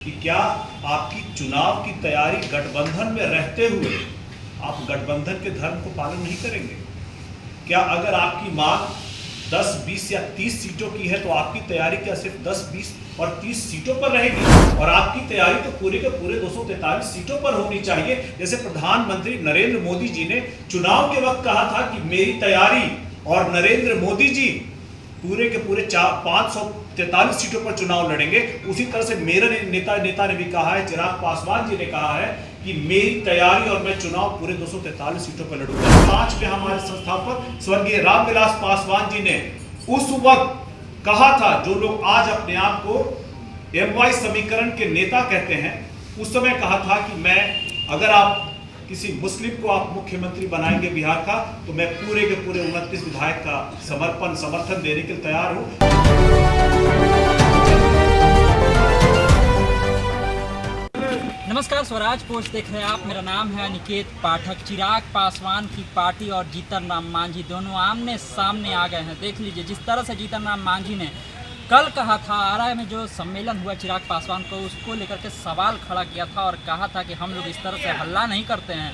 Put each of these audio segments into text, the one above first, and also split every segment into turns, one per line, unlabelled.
कि क्या आपकी चुनाव की तैयारी गठबंधन में रहते हुए आप गठबंधन के धर्म को पालन नहीं करेंगे? क्या अगर आपकी मांग 10, 20 या 30 सीटों की है तो आपकी तैयारी क्या सिर्फ 10, 20 और 30 सीटों पर रहेगी? और आपकी तैयारी तो पूरे के पूरे 243 सीटों पर होनी चाहिए। जैसे प्रधानमंत्री नरेंद्र मोदी जी ने चुनाव के वक्त कहा था कि मेरी तैयारी, और नरेंद्र मोदी जी पूरे के पूरे 543 सीटों पर चुनाव लड़ेंगे। उसी तरह से मेरे नेता ने भी कहा है, चिराग पासवान जी ने कहा है कि मेरी तैयारी और मैं चुनाव पूरे 243 सीटों पर लड़ूंगा। 5 में हमारे संस्थापक स्वर्गीय रामविलास पासवान जी ने उस वक्त कहा था, जो लोग आज अपने आप को MY समीकरण के नेता कहते हैं, उस समय कहा था कि मैं, अगर आप किसी मुस्लिम को आप मुख्यमंत्री बनाएंगे बिहार का, तो मैं पूरे के पूरे 29 विधायक का समर्थन देने के लिए तैयार हूं।
नमस्कार, स्वराज पोस्ट देख रहे हैं आप। मेरा नाम है अनिकेत पाठक। चिराग पासवान की पार्टी और जीतन राम मांझी दोनों आमने सामने आ गए हैं। देख लीजिए, जिस तरह से जीतन राम मांझी ने कल कहा था, आरा में जो सम्मेलन हुआ चिराग पासवान को, उसको लेकर के सवाल खड़ा किया था और कहा था कि हम लोग इस तरह से हल्ला नहीं करते हैं,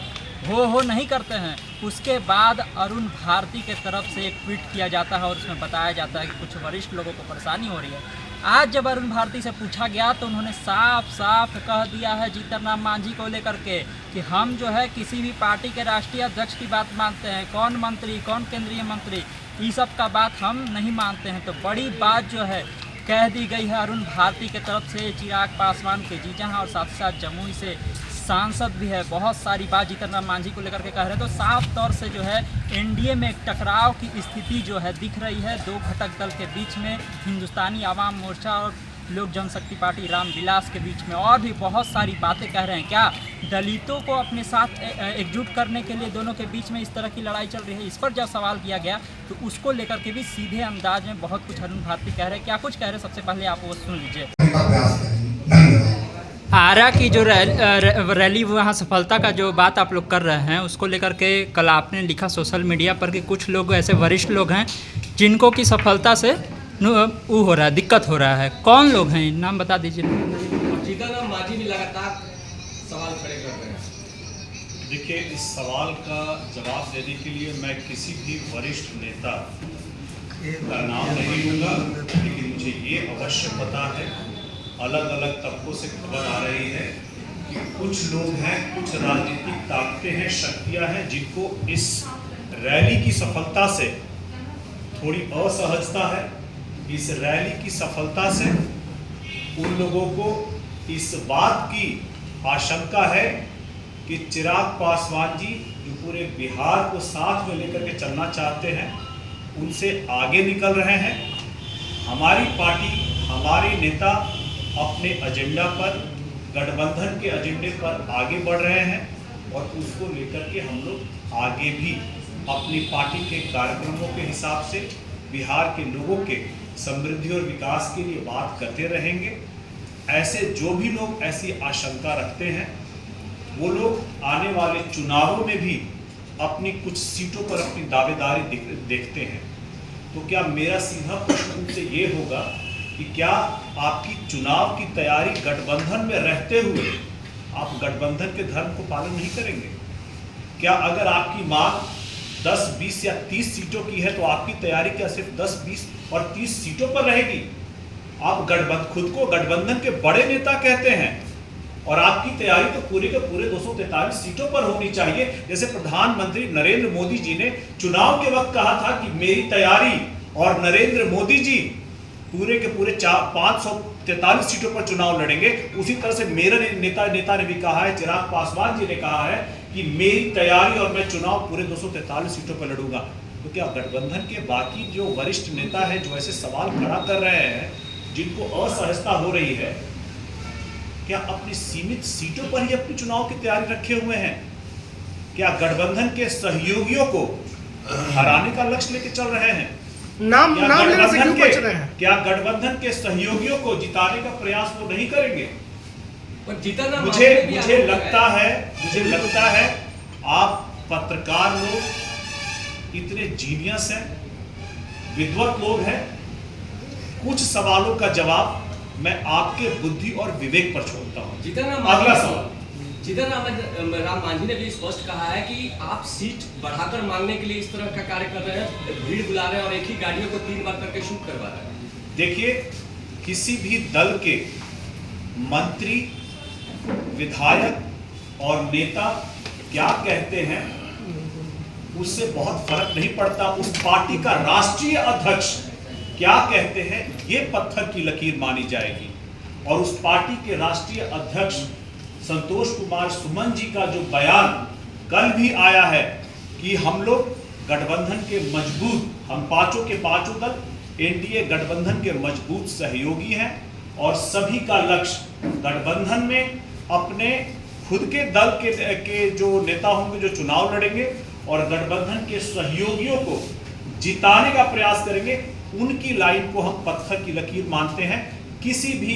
हो नहीं करते हैं। उसके बाद अरुण भारती के तरफ से एक ट्वीट किया जाता है और उसमें बताया जाता है कि कुछ वरिष्ठ लोगों को परेशानी हो रही है। आज जब अरुण भारती से पूछा गया तो उन्होंने साफ साफ कह दिया है जीतन राम मांझी को लेकर के कि हम जो है किसी भी पार्टी के राष्ट्रीय अध्यक्ष की बात मानते हैं, कौन मंत्री, कौन केंद्रीय मंत्री, ये सब का बात हम नहीं मानते हैं। तो बड़ी बात जो है कह दी गई है अरुण भारती के तरफ से। चिराग पासवान के जीजा हैं और साथ ही साथ जमुई से सांसद भी है। बहुत सारी बात जीतन राम मांझी को लेकर के कह रहे हैं। तो साफ तौर से जो है एनडीए में एक टकराव की स्थिति जो है दिख रही है दो घटक दल के बीच में, हिंदुस्तानी आवाम मोर्चा और लोक जनशक्ति पार्टी रामविलास के बीच में। और भी बहुत सारी बातें कह रहे हैं। क्या दलितों को अपने साथ एकजुट करने के लिए दोनों के बीच में इस तरह की लड़ाई चल रही है? इस पर जब सवाल किया गया तो उसको लेकर के भी सीधे अंदाज में बहुत कुछ अरुण भारती कह रहे हैं। क्या कुछ कह रहे हैं, सबसे पहले आप वो सुन लीजिए। आरा की जो रैली, वहाँ सफलता का जो बात आप लोग कर रहे हैं, उसको लेकर के कल आपने लिखा सोशल मीडिया पर कि कुछ लोग ऐसे वरिष्ठ लोग हैं जिनको की सफलता से वो हो रहा है, दिक्कत हो रहा है। कौन लोग हैं, नाम बता दीजिए।
जीतन राम मांझी भी लगातार सवाल खड़े कर रहे हैं।
देखिए, इस सवाल का जवाब देने के लिए मैं किसी भी वरिष्ठ नेता का नाम नहीं लूँगा, लेकिन मुझे ये अवश्य पता है, अलग अलग तबकों से खबर आ रही है कि कुछ लोग हैं, कुछ राजनीतिक ताकतें हैं, शक्तियां हैं, जिनको इस रैली की सफलता से थोड़ी असहजता है। इस रैली की सफलता से उन लोगों को इस बात की आशंका है कि चिराग पासवान जी, जो पूरे बिहार को साथ में लेकर के चलना चाहते हैं, उनसे आगे निकल रहे हैं। हमारी पार्टी, हमारे नेता अपने एजेंडा पर, गठबंधन के एजेंडे पर आगे बढ़ रहे हैं और उसको लेकर के हम लोग आगे भी अपनी पार्टी के कार्यक्रमों के हिसाब से बिहार के लोगों के समृद्धि और विकास के लिए बात करते रहेंगे। ऐसे जो भी लोग ऐसी आशंका रखते हैं, वो लोग आने वाले चुनावों में भी अपनी कुछ सीटों पर अपनी दावेदारी देखते हैं। तो क्या मेरा सीधा प्रश्न उनसे ये होगा कि क्या आपकी चुनाव की तैयारी गठबंधन में रहते हुए आप गठबंधन के धर्म को पालन नहीं करेंगे? क्या अगर आपकी मांग 10, 20 या 30 सीटों की है तो आपकी तैयारी क्या सिर्फ 10, 20 और 30 सीटों पर रहेगी? आप खुद को गठबंधन के बड़े नेता कहते हैं और आपकी तैयारी तो पूरे के पूरे 243 सीटों पर होनी चाहिए। जैसे प्रधानमंत्री नरेंद्र मोदी जी ने चुनाव के वक्त कहा था कि मेरी तैयारी, और नरेंद्र मोदी जी पूरे के पूरे 543 सीटों पर चुनाव लड़ेंगे। उसी तरह से मेरे नेता ने भी कहा है, चिराग पासवान जी ने कहा है कि मेरी तैयारी और मैं चुनाव पूरे 243 सीटों पर लड़ूंगा। तो क्या गठबंधन के बाकी जो वरिष्ठ नेता हैं, जो ऐसे सवाल खड़ा कर रहे हैं, जिनको असहजता हो रही है, क्या अपनी सीमित सीटों पर ही अपनी चुनाव की तैयारी रखे हुए हैं? क्या गठबंधन के सहयोगियों को हराने का लक्ष्य लेके चल रहे हैं?
नाम लेने से क्यों बच रहे हैं?
क्या गठबंधन के सहयोगियों को जिताने का प्रयास वो नहीं करेंगे? मुझे लगता है आप पत्रकार लोग इतने जीनियस हैं, विद्वत लोग हैं, कुछ सवालों का जवाब मैं आपके बुद्धि और विवेक पर छोड़ता हूँ।
अगला सवाल। जीतन राम मांझी ने भी स्पष्ट कहा है कि आप सीट बढ़ाकर मांगने के लिए इस तरह का कार्य कर रहे हैं, भीड़ बुला रहे हैं और एक ही गाड़ियों को 3 बार करके शूट करवा रहे हैं।
देखिए, किसी भी दल के मंत्री, विधायक और नेता क्या कहते हैं उससे बहुत फर्क नहीं पड़ता। उस पार्टी का राष्ट्रीय अध्यक्ष क्या कहते हैं ये पत्थर की लकीर मानी जाएगी। और उस पार्टी के राष्ट्रीय अध्यक्ष संतोष कुमार सुमन जी का जो बयान कल भी आया है कि हम लोग गठबंधन के मजबूत, हम पांचों के पांचों दल एनडीए गठबंधन के मजबूत सहयोगी हैं और सभी का लक्ष्य गठबंधन में अपने खुद के दल के जो नेता होंगे जो चुनाव लड़ेंगे और गठबंधन के सहयोगियों को जिताने का प्रयास करेंगे, उनकी लाइन को हम पत्थर की लकीर मानते हैं। किसी भी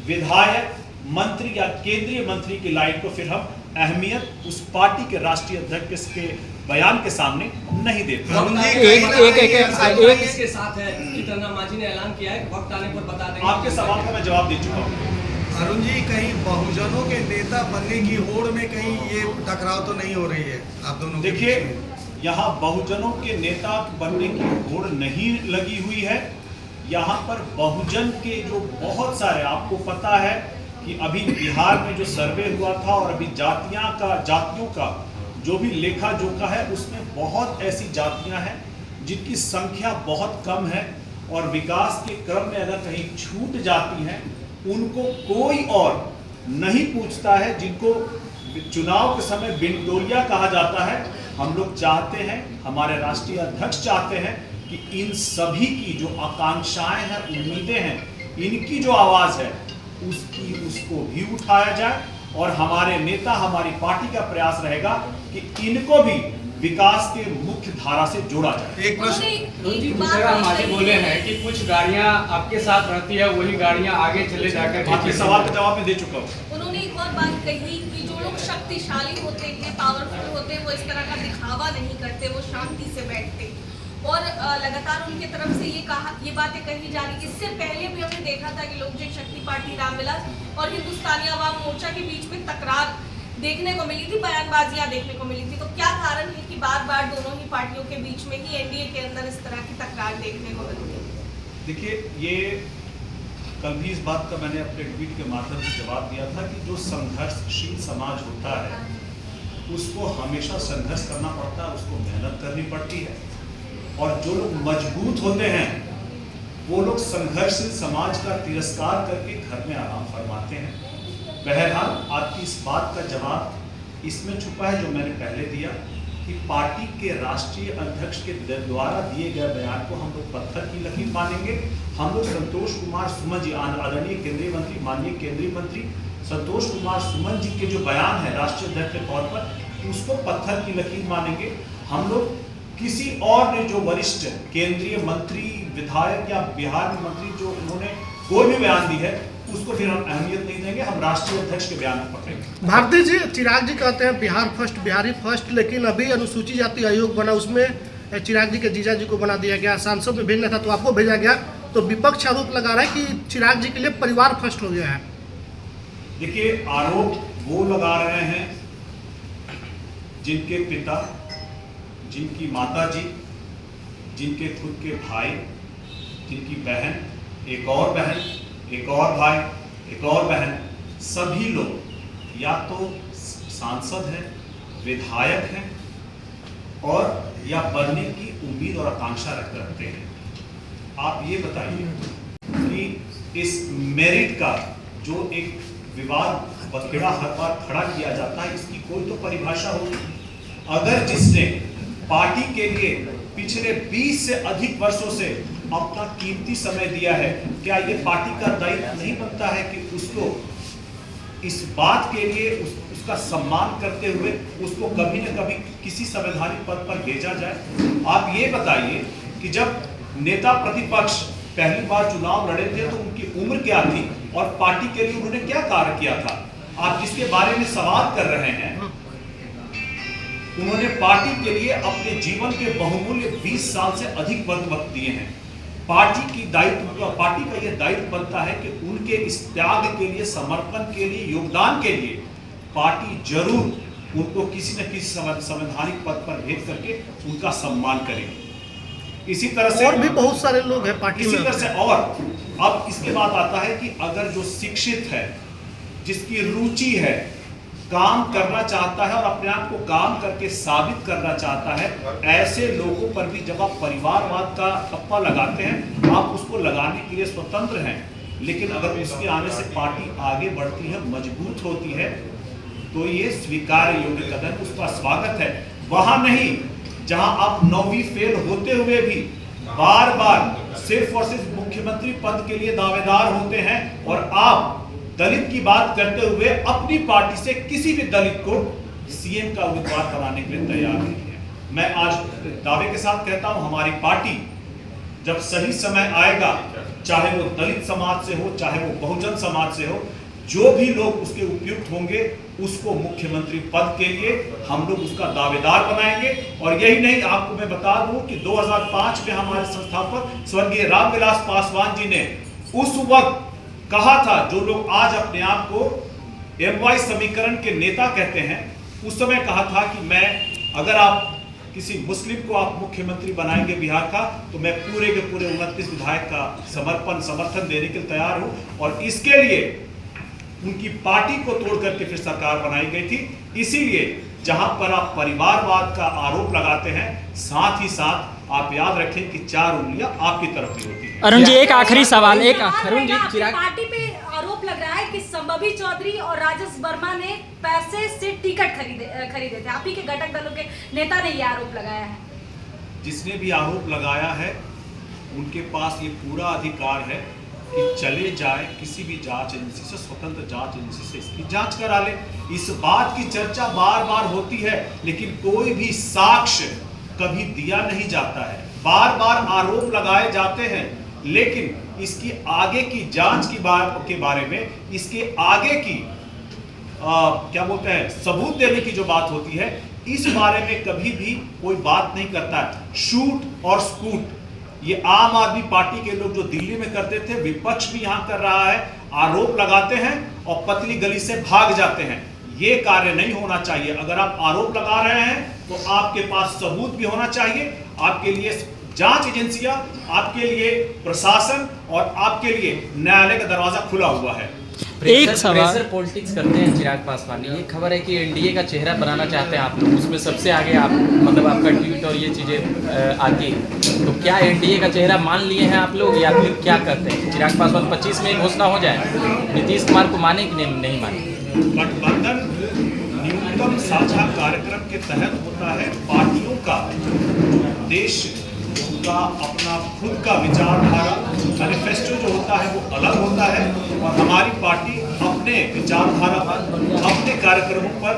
विधायक, मंत्री या केंद्रीय मंत्री की लाइन को फिर हम अहमियत उस पार्टी के राष्ट्रीय अध्यक्ष के बयान के सामने नहीं देते।
एक इसके साथ है, जीतन राम मांझी ने ऐलान किया है कि वक्त आने पर बता देंगे।
आपके सवाल का मैं जवाब दे चुका हूँ।
अरुण जी, कहीं बहुजनों के नेता बनने की होड़ में कहीं ये टकराव तो नहीं हो रही है आप दोनों?
देखिए, यहाँ बहुजनों के नेता बनने की होड़ नहीं लगी हुई है। यहाँ पर बहुजन के जो बहुत सारे, आपको पता है कि अभी बिहार में जो सर्वे हुआ था और अभी जातियों का जो भी लेखा जोखा है उसमें बहुत ऐसी जातियां हैं जिनकी संख्या बहुत कम है और विकास के क्रम में अगर कहीं छूट जाती हैं उनको कोई और नहीं पूछता है, जिनको चुनाव के समय बिनटोलिया कहा जाता है। हम लोग चाहते हैं, हमारे राष्ट्रीय अध्यक्ष चाहते हैं कि इन सभी की जो आकांक्षाएं हैं, उम्मीदें हैं, इनकी जो आवाज है उसको भी उठाया जाए और हमारे नेता, हमारी पार्टी का प्रयास रहेगा कि इनको भी विकास के मुख्य धारा से जोड़ा जाए।
एक प्रश्न
मांझी बोले हैं कि कुछ गाड़ियां आपके साथ रहती है, वही गाड़ियां आगे चले जाकर।
आपके सवाल का जवाब मैं दे चुका हूँ।
उन्होंने एक और बात कही कि जो लोग शक्तिशाली होते हैं, पावरफुल होते हैं, वो इस तरह का दिखावा नहीं करते, वो शांति से बैठते। और लगातार उनके तरफ से ये बातें कही जा रही। इससे पहले भी हमने देखा था कि लोक जनशक्ति पार्टी रामविलास और हिंदुस्तानी आवाम मोर्चा के बीच में तकरार देखने को मिली थी, बयानबाजियां देखने को मिली थी। तो क्या कारण है कि बार बार दोनों ही पार्टियों के बीच में ही एनडीए के अंदर इस तरह की तकरार देखने को मिलती है?
देखिए, ये कल भी इस बात का मैंने अपने ट्वीट के माध्यम से जवाब दिया था कि जो संघर्षशील समाज होता है उसको हमेशा संघर्ष करना पड़ता है, उसको मेहनत करनी पड़ती है। और जो लोग मजबूत होते हैं वो लोग संघर्षशील समाज का तिरस्कार करके घर में आराम फरमाते हैं। बहरहाल, आपकी इस बात का जवाब इसमें छुपा है जो मैंने पहले दिया कि पार्टी के राष्ट्रीय अध्यक्ष के द्वारा दिए गए बयान को हम लोग पत्थर की लकीर मानेंगे। हम लोग संतोष कुमार सुमन जी, आदरणीय केंद्रीय मंत्री, माननीय केंद्रीय मंत्री संतोष कुमार सुमन जी के जो बयान है राष्ट्रीय अध्यक्ष के तौर पर, उसको पत्थर की लकीर मानेंगे। हम लोग किसी और ने जो वरिष्ठ केंद्रीय मंत्री, विधायक या बिहार में मंत्री जो उन्होंने कोई भी बयान दी है उसको फिर हम अहमियत नहीं देंगे, हम राष्ट्रीय अध्यक्ष के बयान को पकड़ेंगे।
भारती जी, चिराग जी कहते हैं बिहार फर्स्ट, बिहारी फर्स्ट, लेकिन अभी अनुसूचित जाति आयोग बना, उसमें चिराग जी के जीजा जी को बना दिया गया, सांसद में भेजना था तो आपको भेजा गया। तो विपक्ष आरोप लगा रहा है कि चिराग जी के लिए परिवार फर्स्ट हो गया है।
देखिए, आरोप वो लगा रहे हैं जिनके पिता, जिनकी माता जी, जिनके खुद के भाई, जिनकी बहन, एक और बहन, एक और भाई, एक और बहन, सभी लोग या तो सांसद हैं, विधायक हैं और या बनने की उम्मीद और आकांक्षा रखते हैं। आप ये बताइए कि इस मेरिट का जो एक विवाद बखेड़ा हर बार खड़ा किया जाता है, इसकी कोई तो परिभाषा होगी। अगर जिसने पार्टी के लिए पिछले 20 से अधिक वर्षों से अपना कीमती समय दिया है, क्या ये पार्टी का दायित्व नहीं बनता है कि उसको इस बात के लिए उसका सम्मान करते हुए उसको कभी न कभी किसी संवैधानिक पद पर भेजा जाए? आप ये बताइए कि जब नेता प्रतिपक्ष पहली बार चुनाव लड़े थे तो उनकी उम्र क्या थी और पार्टी के लिए उन्होंने क्या कार्य किया था? आप जिसके बारे में सवाल कर रहे हैं, उन्होंने पार्टी के लिए अपने जीवन के बहुमूल्य 20 साल से अधिक वक्त दिए हैं। पार्टी का ये दायित्व बनता है कि उनके इस त्याग के लिए, समर्पण के लिए, योगदान के लिए पार्टी जरूर उनको किसी न किसी संवैधानिक पद पर भेज करके उनका सम्मान करेगी। इसी तरह से
और भी बहुत सारे लोग हैं पार्टी में।
इसी तरह से और अब इसके बाद आता है कि अगर जो शिक्षित है, जिसकी रुचि है, काम करना चाहता है और अपने आप को काम करके साबित करना चाहता है, ऐसे लोगों पर भी जब आप परिवारवाद का टप्पा लगाते हैं, आप उसको लगाने के लिए स्वतंत्र हैं, लेकिन अगर उसके आने से पार्टी आगे बढ़ती है, मजबूत होती है, तो ये स्वीकार्य योग्य कदम, उसका स्वागत है। वहां नहीं जहां आप 9वीं फेल होते हुए भी बार बार सिर्फ और सिर्फ मुख्यमंत्री पद के लिए दावेदार होते हैं और आप दलित की बात करते हुए अपनी पार्टी से किसी भी दलित को सीएम का उम्मीदवार बनाने के लिए तैयार नहीं है। मैं आज दावे के साथ कहता हूं, हमारी पार्टी जब सही समय आएगा, चाहे वो दलित समाज से हो, चाहे वो बहुजन समाज से हो, जो भी लोग उसके उपयुक्त होंगे, उसको मुख्यमंत्री पद के लिए हम लोग उसका दावेदार बनाएंगे। और यही नहीं, आपको मैं बता दूं कि 2005 में हमारे संस्थापक स्वर्गीय रामविलास पासवान जी ने उस वक्त कहा था, जो लोग आज अपने आप को MY समीकरण के नेता कहते हैं, उस समय कहा था कि मैं, अगर आप किसी मुस्लिम को आप मुख्यमंत्री बनाएंगे बिहार का, तो मैं पूरे के पूरे 29 विधायक का समर्थन देने के लिए तैयार हूं। और इसके लिए उनकी पार्टी को तोड़ करके फिर सरकार बनाई गई थी। इसीलिए जहां पर आप परिवारवाद का आरोप लगाते हैं, साथ ही साथ आप याद रखें कि 4 उंगलियां आपकी तरफ भी होती हैं।
अरुण जी, एक आखिरी सवाल, अरुण जी, चिराग
पार्टी पे आरोप लग रहा है कि संभवी चौधरी और राजेश वर्मा ने पैसे से टिकट खरीदे थे। आप ही के घटक दलों के नेता ने ये आरोप लगाया है।
जिसने भी आरोप लगाया है, उनके पास ये पूरा अधिकार है कि चले जाए किसी भी जांच एजेंसी से, स्वतंत्र जांच एजेंसी से इसकी जांच करा ले। इस बात की चर्चा बार बार होती है, लेकिन कोई भी साक्ष्य कभी दिया नहीं जाता है। बार बार आरोप लगाए जाते हैं, लेकिन इसकी आगे की जांच के बारे में, इसके आगे की क्या बोलते हैं, सबूत देने की जो बात होती है, इस बारे में कभी भी कोई बात नहीं करता है। शूट और स्कूट ये आम आदमी पार्टी के लोग जो दिल्ली में करते थे, विपक्ष भी यहां कर रहा है। आरोप लगाते हैं और पतली गली से भाग जाते हैं। ये कार्य नहीं होना चाहिए। अगर आप आरोप लगा रहे हैं तो आपके पास सबूत भी होना चाहिए। आपके लिए जांच एजेंसियां, आपके लिए प्रशासन और आपके लिए न्यायालय का दरवाजा खुला हुआ है।
एक सवाल,
प्रेशर पॉलिटिक्स करते हैं चिराग पासवान। ये खबर है कि एनडीए का चेहरा बनाना चाहते हैं आप लोग, उसमें सबसे आगे आप, मतलब आपका ट्वीट और ये चीज़ें आती है, तो क्या एनडीए का चेहरा मान लिए हैं आप लोग, या फिर क्या करते हैं? चिराग पासवान 25 में घोषणा हो जाए, नीतीश कुमार को माने कि नहीं माने?
गठबंधन न्यूनतम साझा कार्यक्रम के तहत होता है। पार्टियों का देश का अपना खुद का विचारधारा, मैनिफेस्टो जो होता है वो अलग होता है, और हमारी पार्टी अपने विचारधारा पर, अपने कार्यक्रमों पर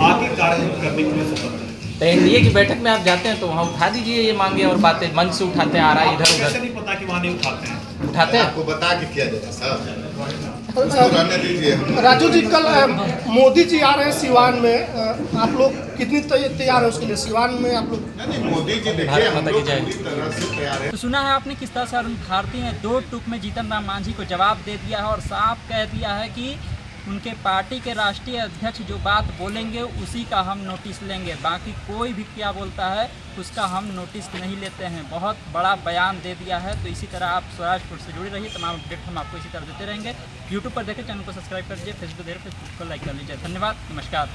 आगे कार्यक्रम करने के लिए स्वतंत्र है।
तो एनडीए की बैठक में आप जाते हैं तो वहाँ उठा दीजिए ये मांगे और बातें, मंच से उठाते हैं, आ रहा है इधर
कैसे
उधर,
नहीं पता कि वहाँ नहीं उठाते हैं?
उठाते हैं।
आपको बता के किया जाता साहब, रहने दीजिए।
राजू जी, कल मोदी जी आ रहे हैं सिवान में, आप लोग कितनी तैयार है उसके लिए? सिवान में आप लोग?
नहीं, मोदी जी देखिए, हम लोग पूरी तरह से तैयार है।
तो सुना है आपने किस तरह से अरुण भारती ने 2 टूक में जीतन राम मांझी को जवाब दे दिया है और साफ कह दिया है कि उनके पार्टी के राष्ट्रीय अध्यक्ष जो बात बोलेंगे उसी का हम नोटिस लेंगे, बाकी कोई भी क्या बोलता है उसका हम नोटिस नहीं लेते हैं। बहुत बड़ा बयान दे दिया है। तो इसी तरह आप स्वराजपुर से जुड़े रहिए, तमाम अपडेट हम आपको इसी तरह देते रहेंगे। यूट्यूब पर देखें, चैनल को सब्सक्राइब कर लीजिए, फेसबुक देखें, फेसबुक को लाइक कर लीजिए। धन्यवाद, नमस्कार।